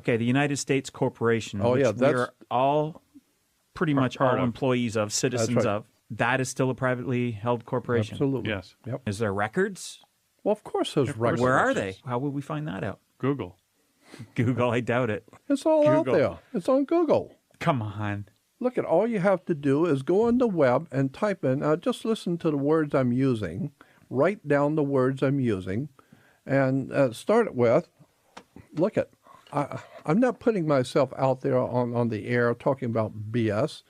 Okay, the United States Corporation, Oh, which yeah, we are all pretty much part all of. employees of, citizens right. of, that is still a privately held corporation. Absolutely. Yes. Yep. Is there records? Well, of course there's Of course records. Where there are is. they? How would we find that out? Google. Google, I doubt it. It's all out Google. there. It's on Google. Come on. Look at all you have to do is go on the web and type in, just listen to the words I'm using, write down the words I'm using, and start it with, look at, I'm not putting myself out there on the air talking about BS.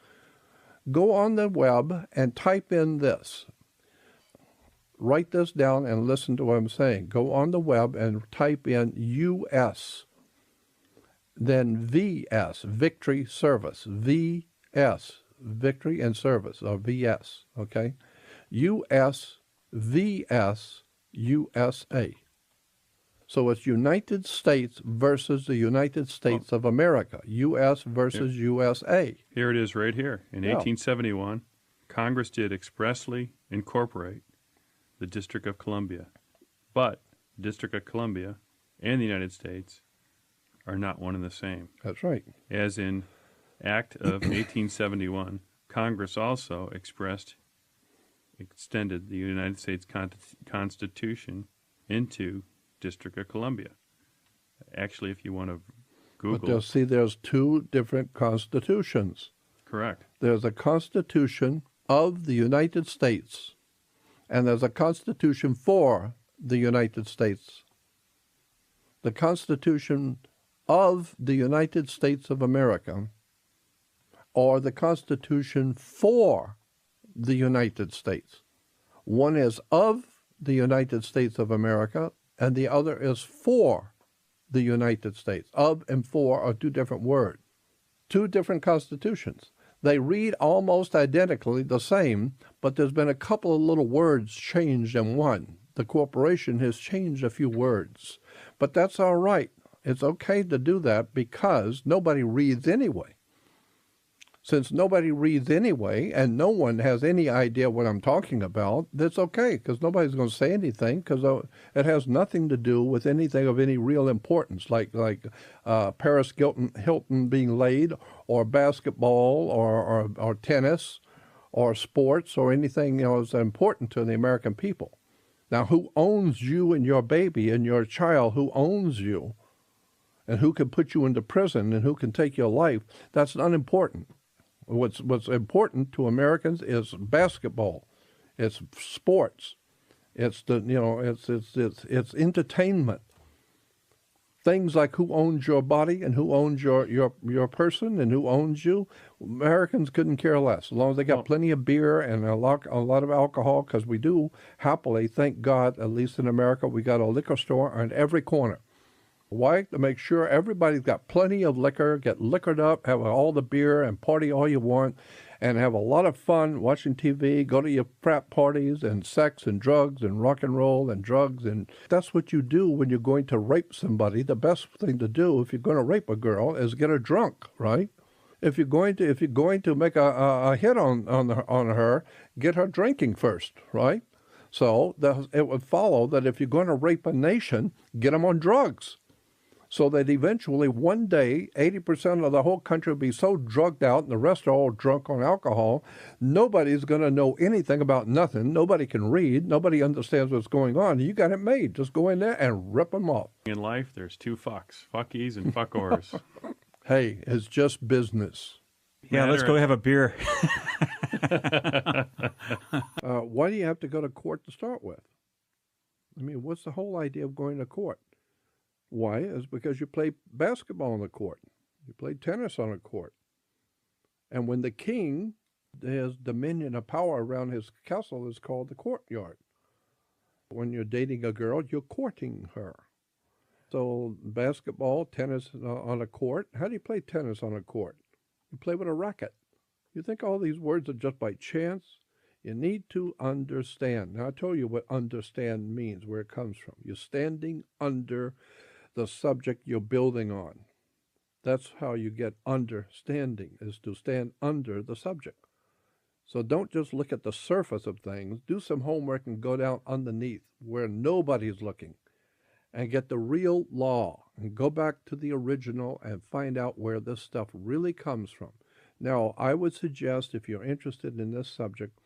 Go on the web and type in this. Write this down and listen to what I'm saying. Go on the web and type in US, then VS, Victory Service, VS, Victory and Service, or VS, okay? US, VS, USA. So it's United States versus the United States of America, US versus USA. Here it is right here. In 1871, Congress did expressly incorporate the District of Columbia. But District of Columbia and the United States are not one and the same. That's right. As in Act of 1871, Congress also extended the United States Constitution into District of Columbia. Actually, if you want to Google... But there's two different constitutions. Correct. There's a Constitution of the United States, and there's a Constitution for the United States. The Constitution of the United States of America, or the Constitution for the United States. One is of the United States of America, and the other is for the United States. Of and for are two different words. Two different constitutions. They read almost identically the same, but there's been a couple of little words changed in one. The corporation has changed a few words. But that's all right. It's okay to do that because nobody reads anyway. Since nobody reads anyway, and no one has any idea what I'm talking about, that's okay, because nobody's going to say anything, because it has nothing to do with anything of any real importance, like Paris Hilton being laid, or basketball, or tennis, or sports, or anything that's important to the American people. Now, who owns you and your baby and your child? Who owns you? And who can put you into prison and who can take your life? That's unimportant. What's important to Americans is basketball, it's sports, it's it's entertainment. Things like who owns your body and who owns your person and who owns you. Americans couldn't care less, as long as they got plenty of beer and a lot of alcohol, because we do happily, thank God, at least in America, we got a liquor store on every corner. Why? To make sure everybody's got plenty of liquor, get liquored up, have all the beer and party all you want, and have a lot of fun watching TV, go to your frat parties and sex and drugs and rock and roll and drugs. And that's what you do when you're going to rape somebody. The best thing to do if you're going to rape a girl is get her drunk, right? If you're going to make a hit on her, get her drinking first, right? So it would follow that if you're going to rape a nation, get them on drugs. So that eventually one day, 80% of the whole country will be so drugged out and the rest are all drunk on alcohol, nobody's going to know anything about nothing. Nobody can read. Nobody understands what's going on. You got it made. Just go in there and rip them off. In life, there's two fucks, fuckies and fuckors. Hey, it's just business. Yeah, let's go have a beer. Why do you have to go to court to start with? I mean, what's the whole idea of going to court? Why? It's because you play basketball on the court. You play tennis on a court. And when the king has dominion of power around his castle, is called the courtyard. When you're dating a girl, you're courting her. So basketball, tennis on a court. How do you play tennis on a court? You play with a racket. You think all these words are just by chance? You need to understand. Now, I told you what understand means, where it comes from. You're standing under the subject you're building on. That's how you get understanding, is to stand under the subject. So don't just look at the surface of things. Do some homework and go down underneath where nobody's looking and get the real law. and go back to the original and find out where this stuff really comes from. Now, I would suggest, if you're interested in this subject,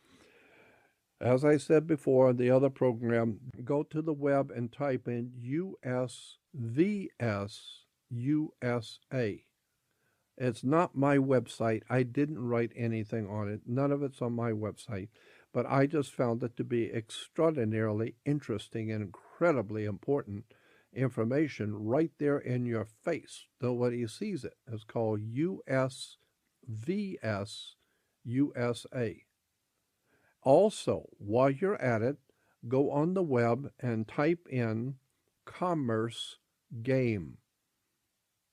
as I said before in the other program, go to the web and type in USVS USA. It's not my website. I didn't write anything on it. None of it's on my website. But I just found it to be extraordinarily interesting and incredibly important information right there in your face. Nobody sees it. It's called USVS USA. Also, while you're at it, go on the web and type in commerce game.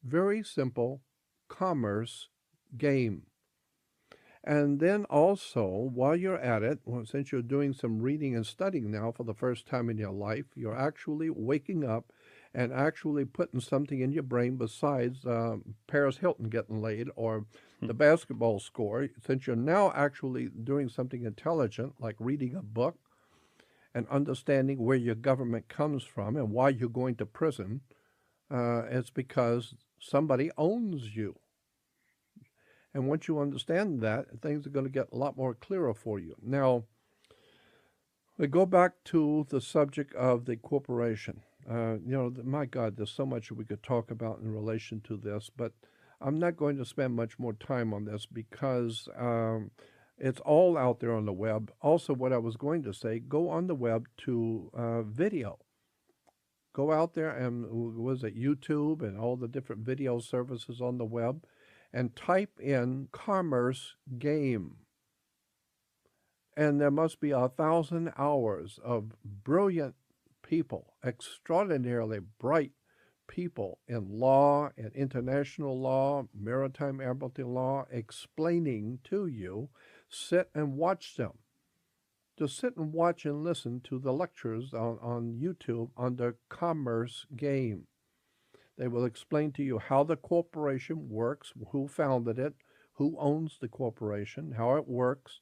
Very simple, commerce game. And then also, while you're at it, well, since you're doing some reading and studying now for the first time in your life, you're actually waking up and actually putting something in your brain besides Paris Hilton getting laid or the basketball score. Since you're now actually doing something intelligent, like reading a book and understanding where your government comes from and why you're going to prison, it's because somebody owns you. And once you understand that, things are going to get a lot more clearer for you. Now, we go back to the subject of the corporation. My God, there's so much we could talk about in relation to this, but I'm not going to spend much more time on this because it's all out there on the web. Also, what I was going to say, go on the web to video. Go out there and, YouTube and all the different video services on the web, and type in commerce game. And there must be 1,000 hours of brilliant people, extraordinarily bright people in law and international law, maritime admiralty law, explaining to you. Sit and watch them. Just sit and watch and listen to the lectures on YouTube under commerce game. They will explain to you how the corporation works, who founded it, who owns the corporation, how it works,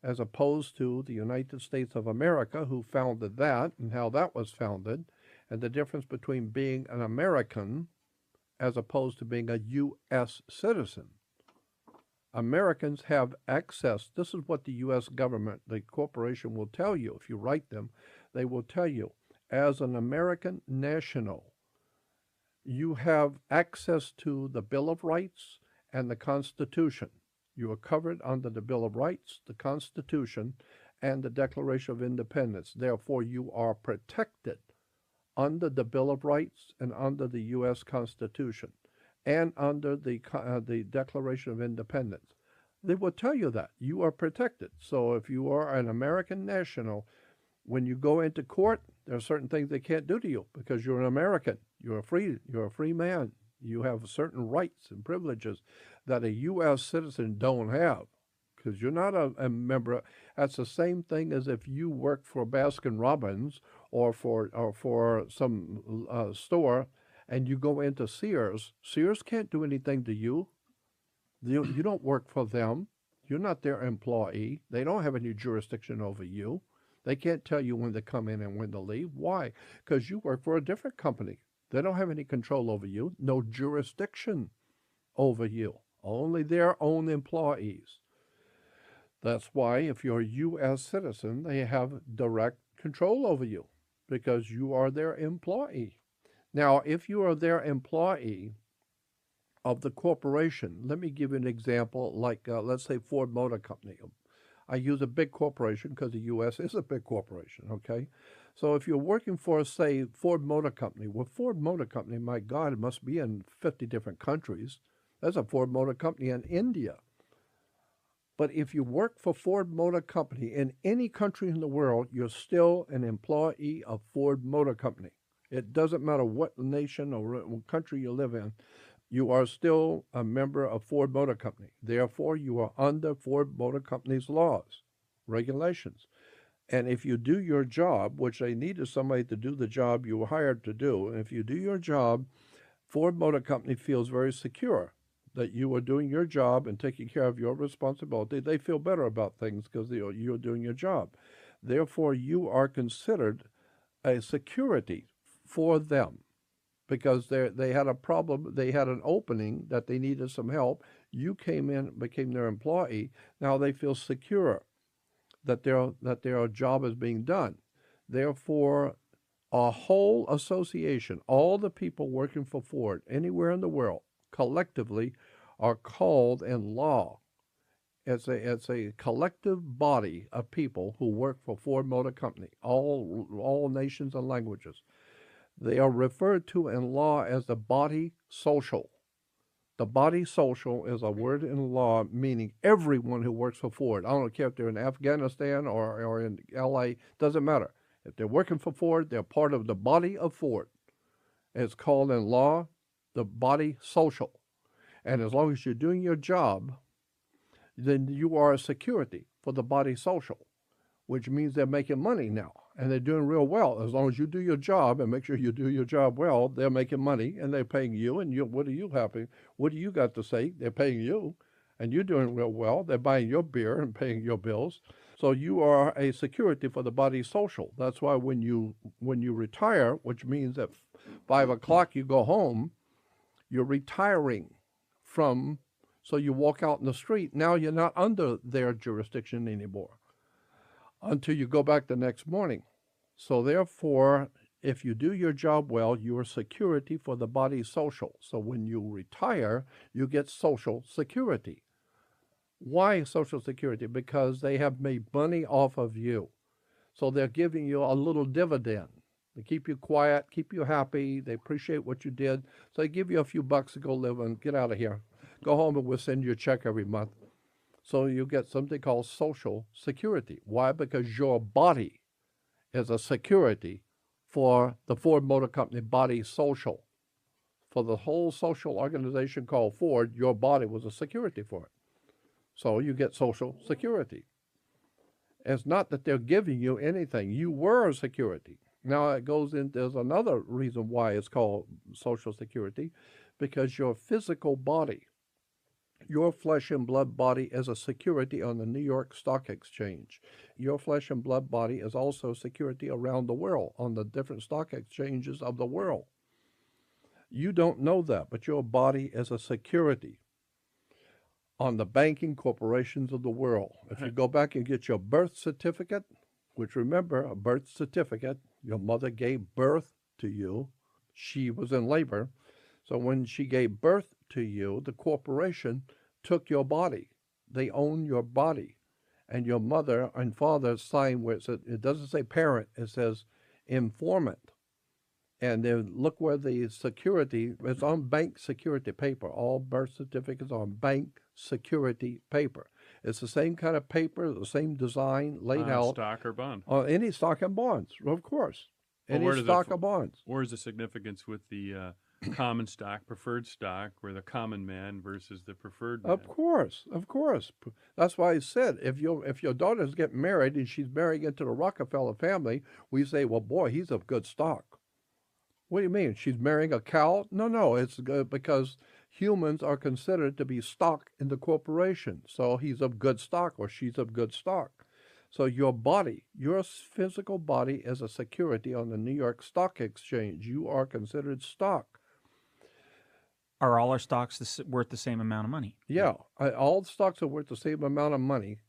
as opposed to the United States of America, who founded that and how that was founded, and the difference between being an American as opposed to being a U.S. citizen. Americans have access. This is what the U.S. government, the corporation, will tell you. If you write them, they will tell you, as an American national, you have access to the Bill of Rights and the Constitution. You are covered under the Bill of Rights, the Constitution, and the Declaration of Independence. Therefore, you are protected under the Bill of Rights and under the U.S. Constitution and under the Declaration of Independence. They will tell you that. You are protected. So if you are an American national, when you go into court, there are certain things they can't do to you because you're an American. You're a free man. You have certain rights and privileges that a U.S. citizen don't have because you're not a member. That's the same thing as if you work for Baskin Robbins or for some store and you go into Sears. Sears can't do anything to you. You don't work for them. You're not their employee. They don't have any jurisdiction over you. They can't tell you when to come in and when to leave. Why? Because you work for a different company. They don't have any control over you, no jurisdiction over you, only their own employees. That's why if you're a U.S. citizen, they have direct control over you because you are their employee. Now, if you are their employee of the corporation, let me give you an example like, let's say, Ford Motor Company. I use a big corporation because the U.S. is a big corporation, okay? So if you're working for, say, Ford Motor Company, well, Ford Motor Company, my God, it must be in 50 different countries. There's a Ford Motor Company in India. But if you work for Ford Motor Company in any country in the world, you're still an employee of Ford Motor Company. It doesn't matter what nation or what country you live in. You are still a member of Ford Motor Company. Therefore, you are under Ford Motor Company's laws, regulations. And if you do your job, which they needed somebody to do the job you were hired to do, and if you do your job, Ford Motor Company feels very secure that you are doing your job and taking care of your responsibility. They feel better about things because you're doing your job. Therefore, you are considered a security for them. because they had a problem. They had an opening that they needed some help. You came in, became their employee. Now they feel secure that their job is being done. Therefore, a whole association, all the people working for Ford anywhere in the world, collectively, are called in law. It's a collective body of people who work for Ford Motor Company, all nations and languages. They are referred to in law as the body social. The body social is a word in law meaning everyone who works for Ford. I don't care if they're in Afghanistan or in LA, doesn't matter. If they're working for Ford, they're part of the body of Ford. It's called in law the body social. And as long as you're doing your job, then you are a security for the body social, which means they're making money now. And they're doing real well. As long as you do your job and make sure you do your job well, they're making money and they're paying you. And what are you happy? What do you got to say? They're paying you and you're doing real well. They're buying your beer and paying your bills. So you are a security for the body social. That's why when you retire, which means at 5 o'clock you go home, you're retiring from, so you walk out in the street. Now you're not under their jurisdiction anymore until you go back the next morning. So therefore, if you do your job well, you are security for the body social. So when you retire, you get social security. Why social security? Because they have made money off of you. So they're giving you a little dividend. They keep you quiet, keep you happy. They appreciate what you did. So they give you a few bucks to go live and get out of here. Go home and we'll send you a check every month. So you get something called social security. Why? Because your body is a security for the Ford Motor Company body social. For the whole social organization called Ford, your body was a security for it. So you get social security. It's not that they're giving you anything. You were a security. Now it goes in, there's another reason why it's called social security, because your physical body, your flesh and blood body is a security on the New York Stock Exchange. Your flesh and blood body is also security around the world on the different stock exchanges of the world. You don't know that, but your body is a security on the banking corporations of the world. If you go back and get your birth certificate, which remember, a birth certificate, your mother gave birth to you. She was in labor. So when she gave birth to you, the corporation took your body. They own your body. And your mother and father signed where it doesn't say parent, it says informant. And then look where the security, it's on bank security paper. All birth certificates are on bank security paper. It's the same kind of paper, the same design laid out. Stock or bond? Any stock and bonds, of course. Any stock or bonds. Where's the significance with the common stock, preferred stock, where the common man versus the preferred man? Of course. That's why I said if your daughter's getting married and she's marrying into the Rockefeller family, we say, well, boy, he's of good stock. What do you mean? She's marrying a cow? No, it's because humans are considered to be stock in the corporation. So he's of good stock or she's of good stock. So your body, your physical body is a security on the New York Stock Exchange. You are considered stock. Are all our stocks worth the same amount of money? Yeah, all the stocks are worth the same amount of money.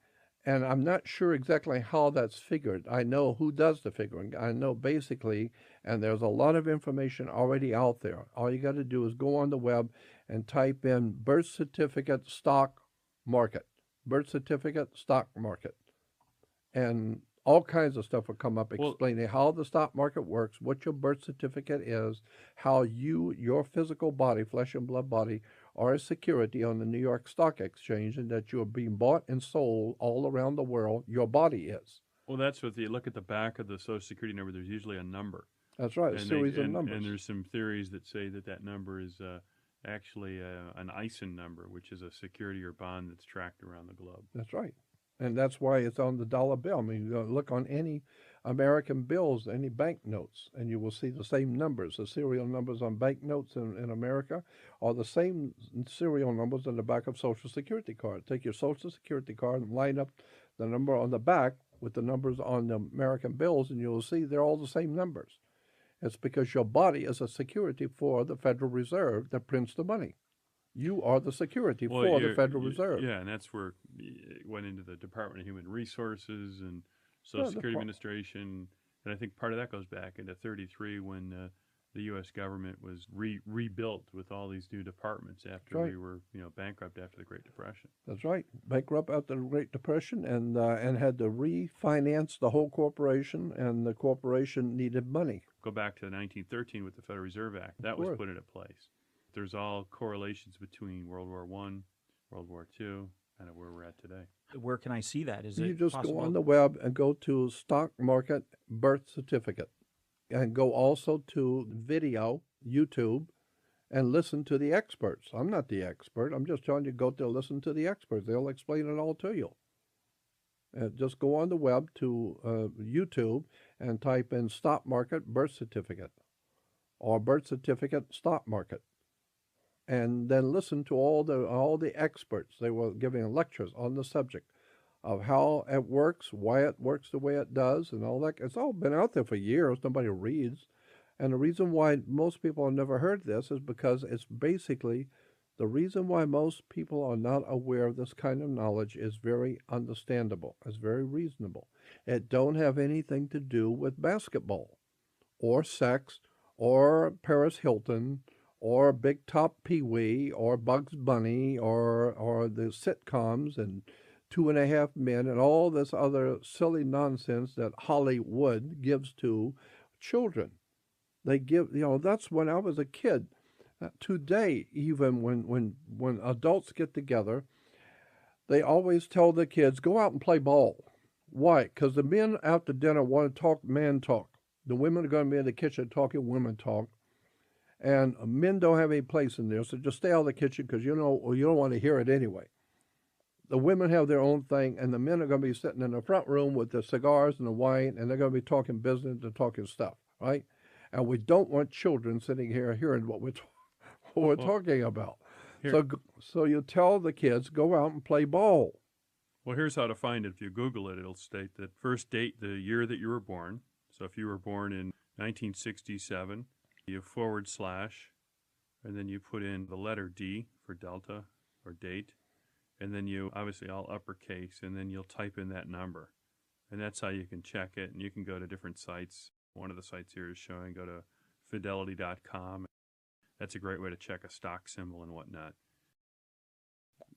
And I'm not sure exactly how that's figured. I know who does the figuring. I know basically, and there's a lot of information already out there. All you got to do is go on the web and type in birth certificate stock market, birth certificate stock market. And all kinds of stuff will come up explaining how the stock market works, what your birth certificate is, how your physical body, flesh and blood body, are a security on the New York Stock Exchange, and that you're being bought and sold all around the world. Your body is. Well, that's what you look at the back of the Social Security number. There's usually a number. That's right, a series of numbers. And there's some theories that say that number is actually an ISIN number, which is a security or bond that's tracked around the globe. That's right. And that's why it's on the dollar bill. I mean, you look on any American bills, any bank notes, and you will see the same numbers. The serial numbers on bank notes in America are the same serial numbers on the back of Social Security card. Take your Social Security card and line up the number on the back with the numbers on the American bills, and you'll see they're all the same numbers. It's because your body is a security for the Federal Reserve that prints the money. You are the security for the Federal Reserve. Yeah, and that's where it went into the Department of Human Resources and Yeah, Social Security Administration. And I think part of that goes back into 33 when the U.S. government was rebuilt with all these new departments after we were bankrupt after the Great Depression. That's right. Bankrupt after the Great Depression and had to refinance the whole corporation, and the corporation needed money. Go back to 1913 with the Federal Reserve Act. That was put into place. There's all correlations between World War I, World War II, and where we're at today. Where can I see that? Is You it just possible? go on the web and go to stock market birth certificate, and go also to video, YouTube, and listen to the experts. I'm not the expert. I'm just telling you, go to listen to the experts. They'll explain it all to you. Just go on the web to YouTube and type in stock market birth certificate or birth certificate stock market, and then listen to all the experts. They were giving lectures on the subject of how it works, why it works the way it does, and all that. It's all been out there for years. Nobody reads. And the reason why most people have never heard this is because it's basically the reason why most people are not aware of this kind of knowledge is very understandable. It's very reasonable. It don't have anything to do with basketball or sex or Paris Hilton or Big Top Pee-wee or Bugs Bunny or the sitcoms and 2.5 Men and all this other silly nonsense that Hollywood gives to children. They give, that's when I was a kid. Today, even when adults get together, they always tell the kids, go out and play ball. Why? Because the men after dinner want to talk man talk. The women are going to be in the kitchen talking women talk. And men don't have any place in there, so just stay out of the kitchen because you don't want to hear it anyway. The women have their own thing, and the men are going to be sitting in the front room with the cigars and the wine, and they're going to be talking business and talking stuff, right? And we don't want children sitting here hearing what we're talking about. So you tell the kids, go out and play ball. Well, here's how to find it. If you Google it, it'll state that first date, the year that you were born. So if you were born in 1967, you / and then you put in the letter D for Delta or date, and then you obviously all uppercase, and then you'll type in that number. And that's how you can check it, and you can go to different sites. One of the sites here is showing, go to fidelity.com. That's a great way to check a stock symbol and whatnot.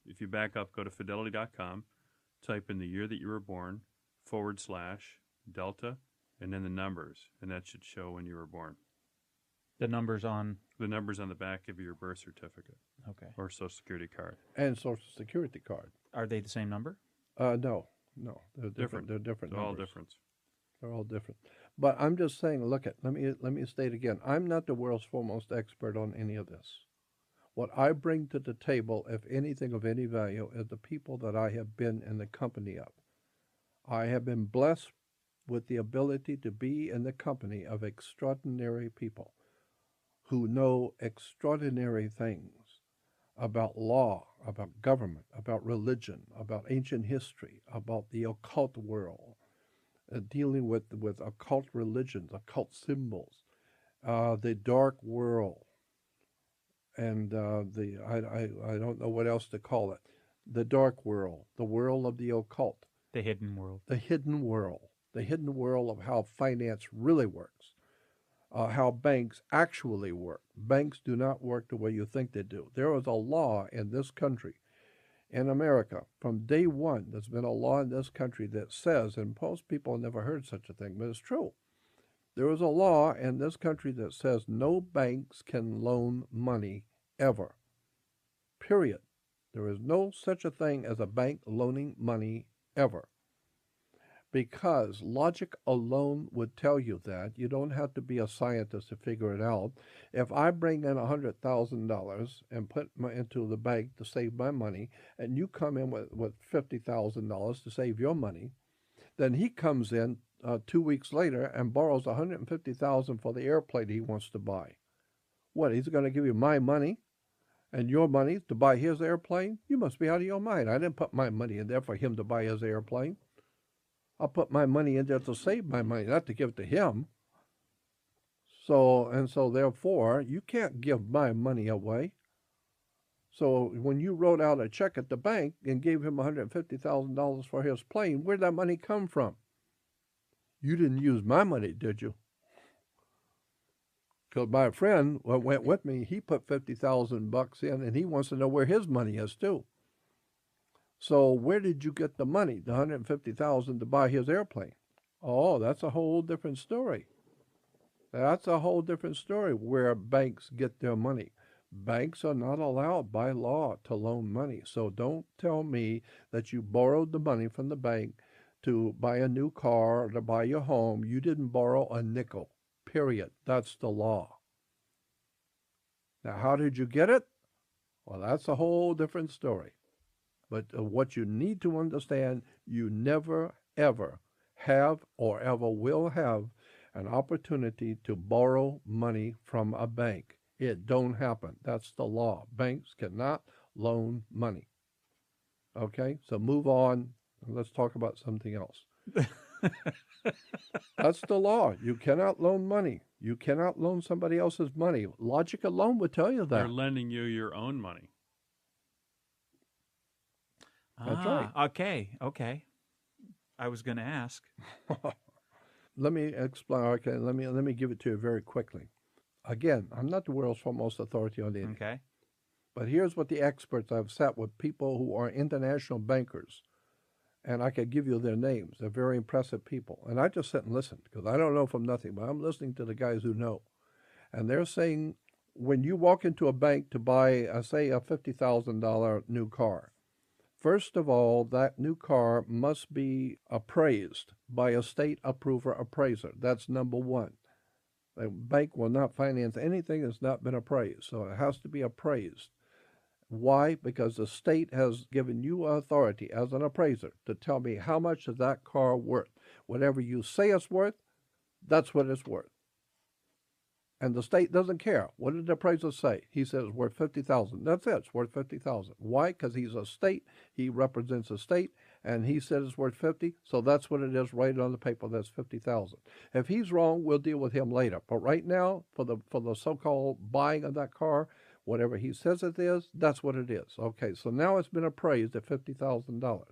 If you back up, go to fidelity.com, type in the year that you were born, / Delta, and then the numbers, and that should show when you were born. The numbers on the back of your birth certificate. Okay. Or Social Security card. And Social Security card. Are they the same number? No. They're different. They're different They're all numbers. different. They're all different. But I'm just saying, look, let me state again, I'm not the world's foremost expert on any of this. What I bring to the table, if anything of any value, is the people that I have been in the company of. I have been blessed with the ability to be in the company of extraordinary people who know extraordinary things about law, about government, about religion, about ancient history, about the occult world, dealing with occult religions, occult symbols, the dark world, and I don't know what else to call it, the dark world, the world of the occult. The hidden world. The hidden world of how finance really works. How banks actually work. Banks do not work the way you think they do. There is a law in this country, in America, from day one, there's been a law in this country that says, and most people have never heard such a thing, but it's true. There is a law in this country that says no banks can loan money ever. Period. There is no such a thing as a bank loaning money ever. Because logic alone would tell you that. You don't have to be a scientist to figure it out. If I bring in $100,000 and put into the bank to save my money, and you come in with $50,000 to save your money, then he comes in 2 weeks later and borrows $150,000 for the airplane he wants to buy. What, he's going to give you my money and your money to buy his airplane? You must be out of your mind. I didn't put my money in there for him to buy his airplane. I'll put my money in there to save my money, not to give it to him. So therefore, you can't give my money away. So when you wrote out a check at the bank and gave him $150,000 for his plane, where'd that money come from? You didn't use my money, did you? Because my friend went with me, he put $50,000 in, and he wants to know where his money is too. So where did you get the money, the $150,000 to buy his airplane? Oh, that's a whole different story. That's a whole different story where banks get their money. Banks are not allowed by law to loan money. So don't tell me that you borrowed the money from the bank to buy a new car or to buy your home. You didn't borrow a nickel, period. That's the law. Now, how did you get it? Well, that's a whole different story. But what you need to understand, you never, ever have or ever will have an opportunity to borrow money from a bank. It don't happen. That's the law. Banks cannot loan money. Okay, so move on. Let's talk about something else. That's the law. You cannot loan money. You cannot loan somebody else's money. Logic alone would tell you that. They're lending you your own money. That's right. Okay. I was going to ask. Let me explain. Okay, let me give it to you very quickly. Again, I'm not the world's foremost authority on anything. Okay. But here's what the experts, I've sat with people who are international bankers, and I could give you their names. They're very impressive people. And I just sit and listen because I don't know from nothing, but I'm listening to the guys who know. And they're saying when you walk into a bank to buy, say, a $50,000 new car, first of all, that new car must be appraised by a state approver appraiser. That's number one. The bank will not finance anything that's not been appraised, so it has to be appraised. Why? Because the state has given you authority as an appraiser to tell me how much is that car worth. Whatever you say it's worth, that's what it's worth. And the state doesn't care. What did the appraiser say? He says it's worth $50,000. That's it. It's worth $50,000. Why? Because he's a state. He represents a state, and he said it's worth 50. So that's what it is. Right on the paper. That's 50,000. If he's wrong, we'll deal with him later. But right now, for the so-called buying of that car, whatever he says it is, that's what it is. Okay. So now it's been appraised at $50,000.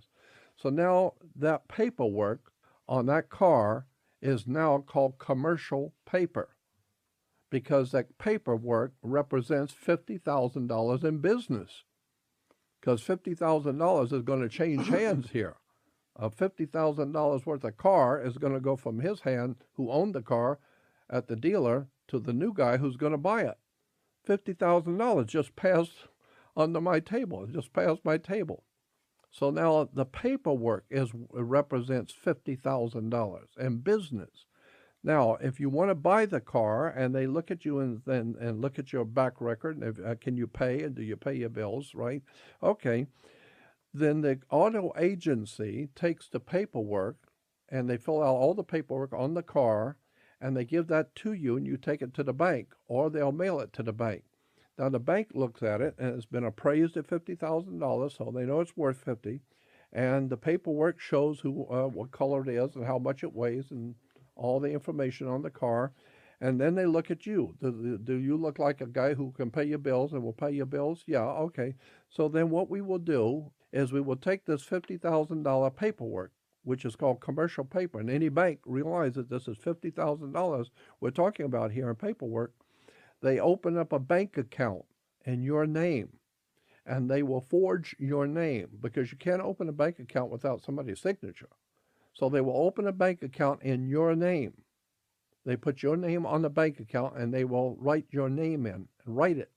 So now that paperwork on that car is now called commercial paper, because that paperwork represents $50,000 in business. Because $50,000 is going to change hands here. $50,000 worth of car is going to go from his hand, who owned the car at the dealer, to the new guy who's going to buy it. $50,000 just passed under my table. It just passed my table. So now the paperwork represents $50,000 in business. Now, if you want to buy the car and they look at you and look at your back record, and can you pay, and do you pay your bills, right? Okay. Then the auto agency takes the paperwork and they fill out all the paperwork on the car and they give that to you and you take it to the bank, or they'll mail it to the bank. Now, the bank looks at it and it's been appraised at $50,000, so they know it's worth $50,000. And the paperwork shows what color it is and how much it weighs and all the information on the car, and then they look at you. Do you look like a guy who can pay your bills and will pay your bills? Yeah, okay. So then what we will do is we will take this $50,000 paperwork, which is called commercial paper, and any bank realizes this is $50,000 we're talking about here in paperwork. They open up a bank account in your name, and they will forge your name, because you can't open a bank account without somebody's signature. So they will open a bank account in your name. They put your name on the bank account and they will write your name in and write it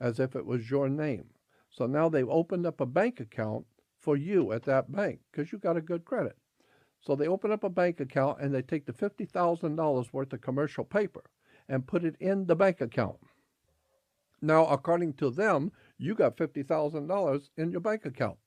as if it was your name. So now they've opened up a bank account for you at that bank because you got a good credit. So they open up a bank account and they take the $50,000 worth of commercial paper and put it in the bank account. Now, according to them, you got $50,000 in your bank account.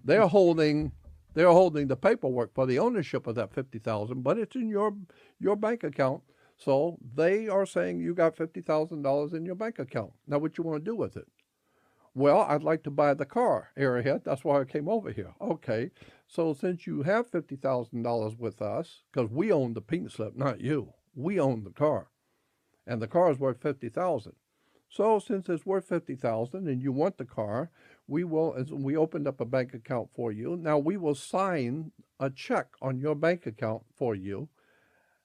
They're holding the paperwork for the ownership of that $50,000, but it's in your bank account. So they are saying you got $50,000 in your bank account. Now, what you want to do with it? Well, I'd like to buy the car, Airhead. That's why I came over here. Okay, so since you have $50,000 with us, because we own the pink slip, not you. We own the car. and the car is worth $50,000. So since it's worth $50,000 and you want the car, we opened up a bank account for you. Now we will sign a check on your bank account for you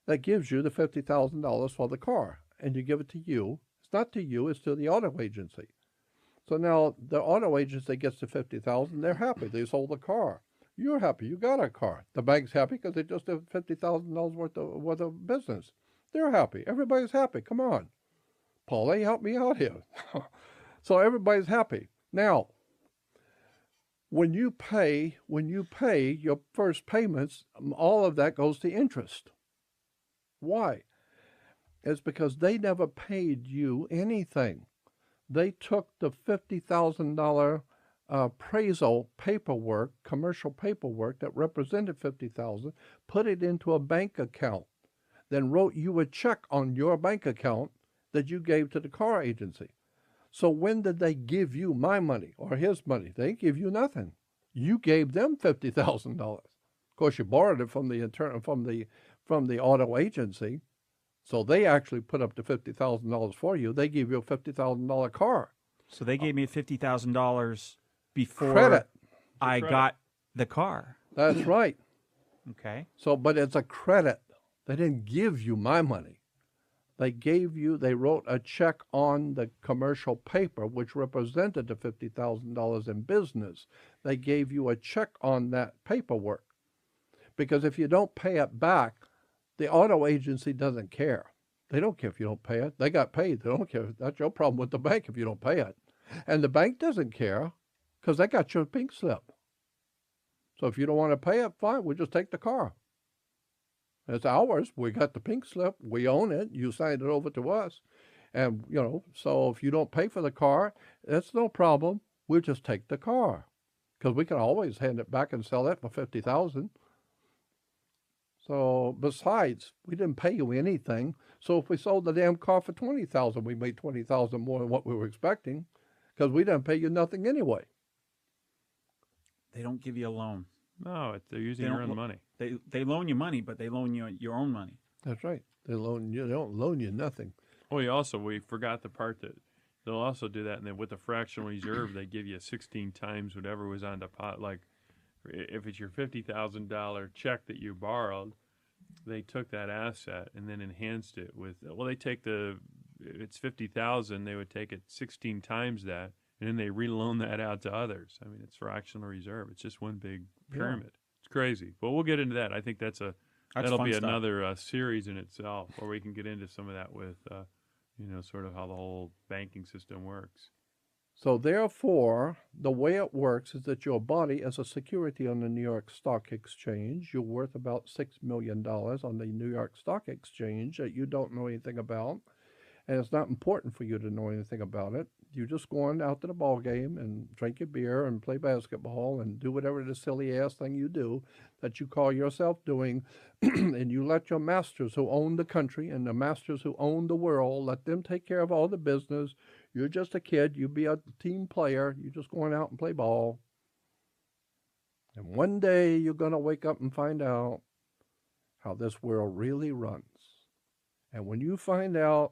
that gives you the $50,000 for the car, and you give it to you. It's not to you, it's to the auto agency. So now the auto agency gets the $50,000. They're happy. They sold the car. You're happy. You got a car. The bank's happy because they just did $50,000 worth of business. They're happy. Everybody's happy. Come on. Paul, help me out here. So everybody's happy. Now, when you pay your first payments, all of that goes to interest. Why? It's because they never paid you anything. They took the $50,000 appraisal paperwork, commercial paperwork that represented $50,000, put it into a bank account, then wrote you a check on your bank account that you gave to the car agency. So when did they give you my money or his money? They didn't give you nothing. You gave them $50,000. Of course, you borrowed it from the auto agency, so they actually put up the $50,000 for you. They gave you a $50,000 car. So they gave me $50,000 before Credit. I got the car. That's right. Okay. So, but it's a credit. They didn't give you my money. They wrote a check on the commercial paper, which represented the $50,000 in business. They gave you a check on that paperwork. Because if you don't pay it back, the auto agency doesn't care. They don't care if you don't pay it. They got paid. They don't care. That's your problem with the bank if you don't pay it. And the bank doesn't care because they got your pink slip. So if you don't want to pay it, fine, we'll just take the car. It's ours. We got the pink slip. We own it. You signed it over to us. And, so if you don't pay for the car, that's no problem. We'll just take the car. Because we can always hand it back and sell it for $50,000. So besides, we didn't pay you anything. So if we sold the damn car for $20,000, we made $20,000 more than what we were expecting. Because we didn't pay you nothing anyway. They don't give you a loan. No, they're using your own money. They loan you money, but they loan you your own money. That's right. They don't loan you nothing. Oh, we forgot the part that they'll also do that, and then with the fractional reserve, they give you 16 times whatever was on deposit. Like if it's your $50,000 check that you borrowed, they took that asset and then enhanced it with. Well, they take it's $50,000, they would take it 16 times that, and then they reloan that out to others. I mean, it's fractional reserve. It's just one big pyramid. Yeah. It's crazy. But we'll get into that. I think that'll be stuff. Another series in itself, where we can get into some of that with, sort of how the whole banking system works. So therefore, the way it works is that your body is a security on the New York Stock Exchange. You're worth about $6 million on the New York Stock Exchange that you don't know anything about. And it's not important for you to know anything about it. You're just going out to the ball game and drink your beer and play basketball and do whatever the silly-ass thing you do that you call yourself doing. And you let your masters who own the country and the masters who own the world, let them take care of all the business. You're just a kid. You be a team player. You're just going out and play ball. And one day you're going to wake up and find out how this world really runs. And when you find out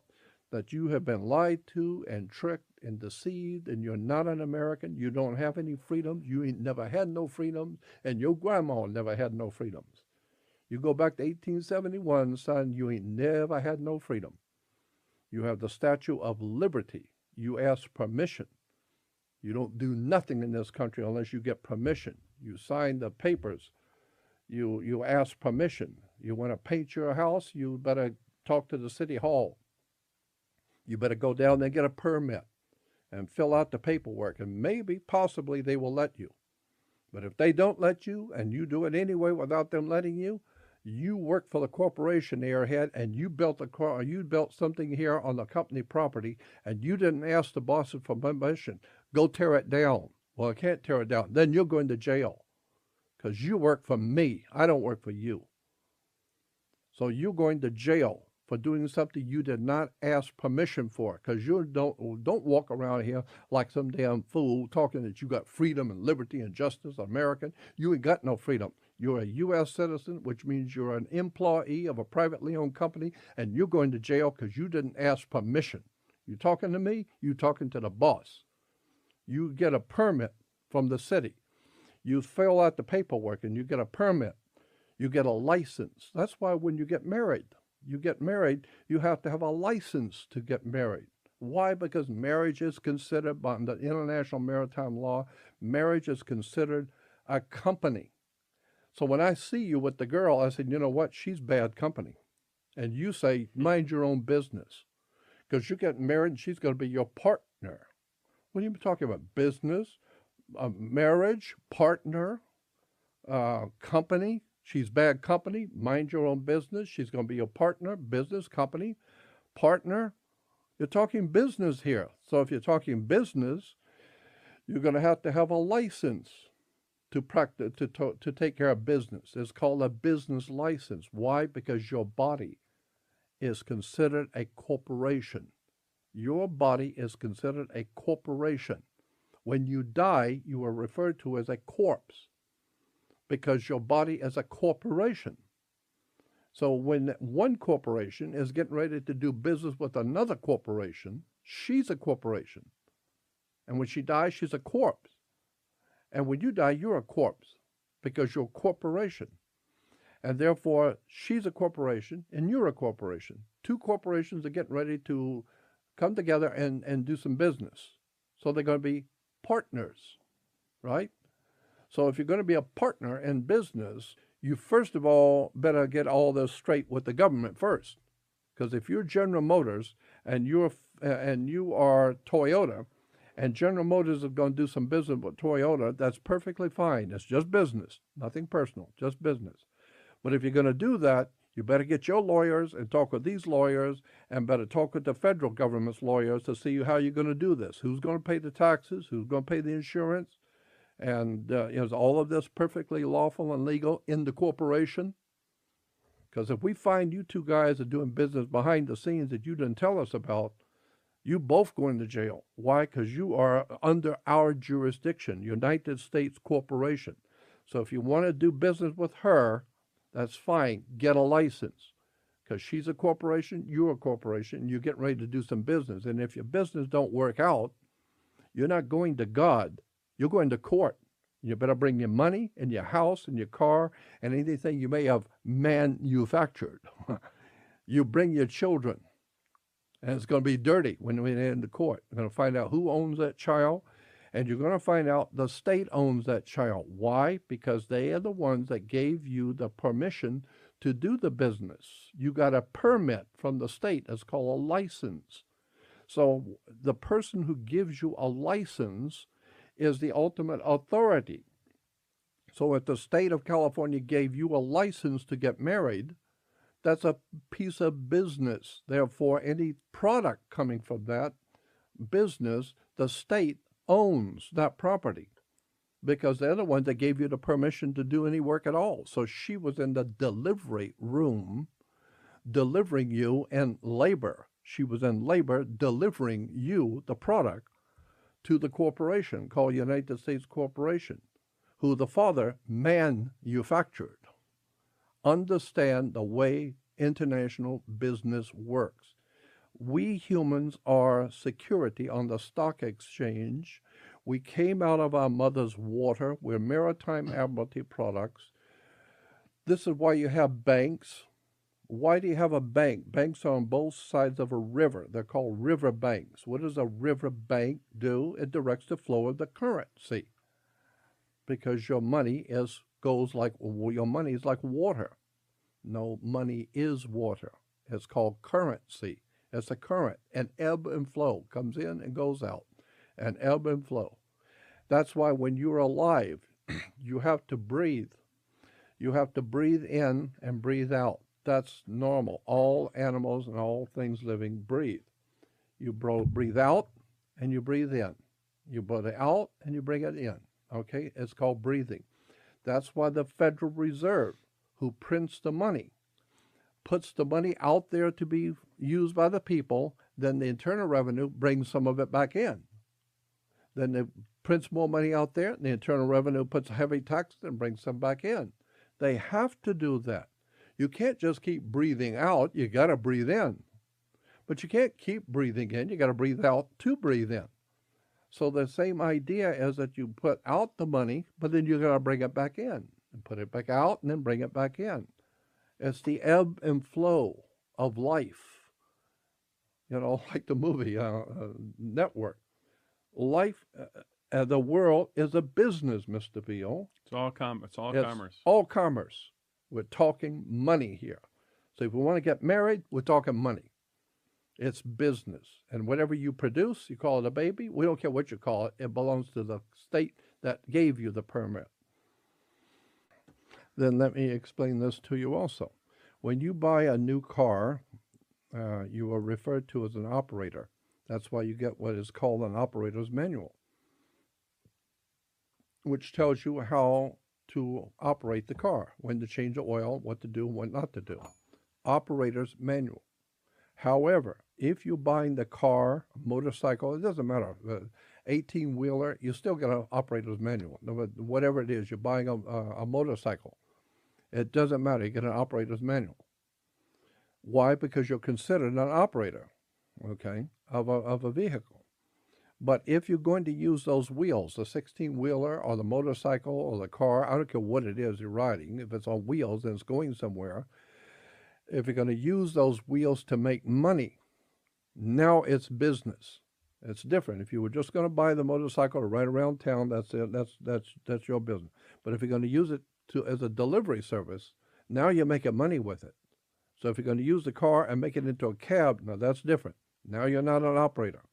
that you have been lied to and tricked and deceived, and you're not an American, you don't have any freedoms, you ain't never had no freedoms, and your grandma never had no freedoms. You go back to 1871, son, you ain't never had no freedom. You have the Statue of Liberty. You ask permission. You don't do nothing in this country unless you get permission. You sign the papers. You ask permission. You want to paint your house, you better talk to the city hall. You better go down there and get a permit and fill out the paperwork, and maybe, possibly, they will let you. But if they don't let you and you do it anyway without them letting you, you work for the corporation airhead and you built a car, you built something here on the company property, and you didn't ask the bosses for permission. Go tear it down. Well, I can't tear it down. Then you're going to jail because you work for me. I don't work for you. So you're going to jail for doing something you did not ask permission for, because you don't walk around here like some damn fool talking that you got freedom and liberty and justice, American. You ain't got no freedom. You're a U.S. citizen, which means you're an employee of a privately owned company, and you're going to jail because you didn't ask permission. You talking to me? You talking to the boss. You get a permit from the city. You fill out the paperwork and you get a permit. You get a license. That's why when you get married, you have to have a license to get married. Why? Because marriage is considered, by the international maritime law, marriage is considered a company. So when I see you with the girl, I said, you know what? She's bad company. And you say, mind your own business. Because you're getting married and she's going to be your partner. What are you talking about? Business, marriage, partner, company. She's bad company. Mind your own business. She's going to be your partner, business, company, partner. You're talking business here. So if you're talking business, you're going to have a license to practice, to take care of business. It's called a business license. Why? Because your body is considered a corporation. Your body is considered a corporation. When you die, you are referred to as a corpse because your body is a corporation. So when one corporation is getting ready to do business with another corporation, she's a corporation. And when she dies, she's a corpse. And when you die, you're a corpse because you're a corporation. And therefore, she's a corporation and you're a corporation. Two corporations are getting ready to come together and do some business. So they're going to be partners, right? So if you're going to be a partner in business, you first of all better get all this straight with the government first. Because if you're General Motors and you are Toyota, and General Motors is going to do some business with Toyota, that's perfectly fine. It's just business, nothing personal, just business. But if you're going to do that, you better get your lawyers and talk with these lawyers and better talk with the federal government's lawyers to see how you're going to do this. Who's going to pay the taxes? Who's going to pay the insurance? And is all of this perfectly lawful and legal in the corporation? Because if we find you two guys are doing business behind the scenes that you didn't tell us about, you both going to jail. Why? Because you are under our jurisdiction, United States Corporation. So if you want to do business with her, that's fine. Get a license. Because she's a corporation, you're a corporation, and you're getting ready to do some business. And if your business don't work out, you're not going to God. You're going to court. You better bring your money and your house and your car and anything you may have manufactured. You bring your children. And it's going to be dirty when we end the court. You're going to find out who owns that child, and you're going to find out the state owns that child. Why? Because they are the ones that gave you the permission to do the business. You got a permit from the state. It's called a license. So the person who gives you a license is the ultimate authority. So if the state of California gave you a license to get married, that's a piece of business. Therefore, any product coming from that business, the state owns that property because they're the ones that gave you the permission to do any work at all. So she was in the delivery room delivering you in labor. She was in labor delivering you, the product, to the corporation called United States Corporation, who the father manufactured. Understand the way international business works. We humans are security on the stock exchange. We came out of our mother's water. We're maritime admiralty products. This is why you have banks. Why do you have a bank? Banks are on both sides of a river. They're called river banks. What does a river bank do? It directs the flow of the currency. Because your money is like water. No, money is water. It's called currency. It's a current, an ebb and flow, comes in and goes out, an ebb and flow. That's why when you're alive, you have to breathe. You have to breathe in and breathe out. That's normal. All animals and all things living breathe. You breathe out and you breathe in. You breathe out and you bring it in. Okay? It's called breathing. That's why the Federal Reserve, who prints the money, puts the money out there to be used by the people, then the Internal Revenue brings some of it back in. Then it prints more money out there, and the Internal Revenue puts heavy taxes and brings some back in. They have to do that. You can't just keep breathing out. You got to breathe in. But you can't keep breathing in. You got to breathe out to breathe in. So the same idea is that you put out the money, but then you got to bring it back in and put it back out and then bring it back in. It's the ebb and flow of life. You know, like the movie Network. Life, the world is a business, Mr. Beal. It's all It's commerce. all commerce. We're talking money here. So if we want to get married, we're talking money. It's business. And whatever you produce, you call it a baby. We don't care what you call it. It belongs to the state that gave you the permit. Then let me explain this to you also. When you buy a new car, you are referred to as an operator. That's why you get what is called an operator's manual, which tells you how to operate the car, when to change the oil, what to do, what not to do. Operator's manual. However, if you're buying the car, motorcycle, it doesn't matter, 18-wheeler, you still get an operator's manual. Whatever it is, you're buying a motorcycle. It doesn't matter, you get an operator's manual. Why? Because you're considered an operator, okay, of a vehicle. But if you're going to use those wheels, the 16-wheeler or the motorcycle or the car, I don't care what it is you're riding, if it's on wheels and it's going somewhere, if you're going to use those wheels to make money, now it's business. It's different. If you were just going to buy the motorcycle to ride around town, that's it. That's your business. But if you're going to use it as a delivery service, now you're making money with it. So if you're going to use the car and make it into a cab, now that's different. Now you're not an operator.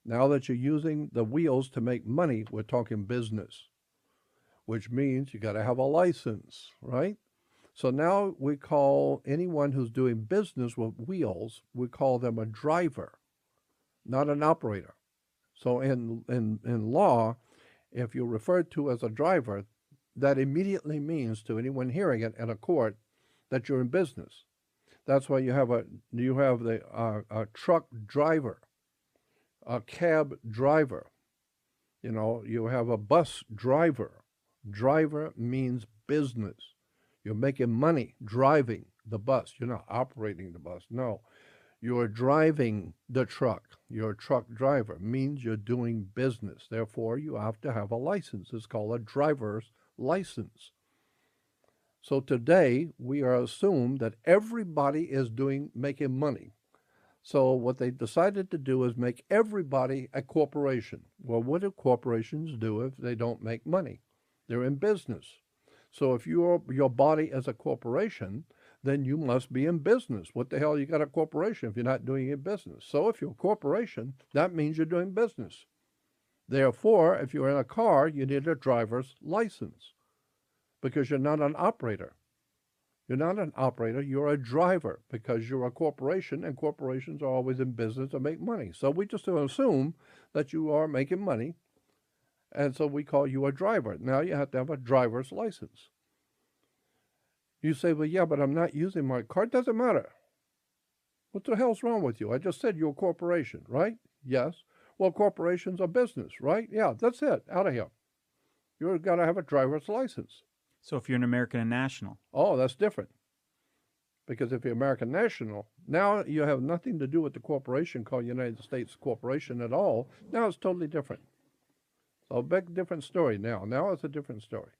Now that you're using the wheels to make money, we're talking business, which means you got to have a license, right? So now we call anyone who's doing business with wheels, we call them a driver, not an operator. So in law, if you're referred to as a driver, that immediately means to anyone hearing it in a court that you're in business. That's why you have a truck driver, a cab driver. You know, you have a bus driver. Driver means business. You're making money driving the bus. You're not operating the bus. No, you're driving the truck. You're a truck driver. Means you're doing business. Therefore, you have to have a license. It's called a driver's license. So today, we are assumed that everybody is making money. So what they decided to do is make everybody a corporation. Well, what do corporations do if they don't make money? They're in business. So if your body is a corporation, then you must be in business. What the hell you got a corporation if you're not doing your business? So if you're a corporation, that means you're doing business. Therefore, if you're in a car, you need a driver's license because you're not an operator. You're not an operator, you're a driver because you're a corporation, and corporations are always in business to make money. So we just assume that you are making money, and so we call you a driver. Now you have to have a driver's license. You say, well, yeah, but I'm not using my car. It doesn't matter. What the hell's wrong with you? I just said you're a corporation, right? Yes. Well, corporations are business, right? Yeah, that's it. Out of here. You've got to have a driver's license. So if you're an American national. Oh, that's different. Because if you're American national, now you have nothing to do with the corporation called United States Corporation at all. Now it's totally different. So a big different story now. Now it's a different story.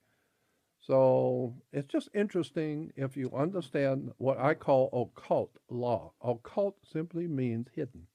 So it's just interesting if you understand what I call occult law. Occult simply means hidden.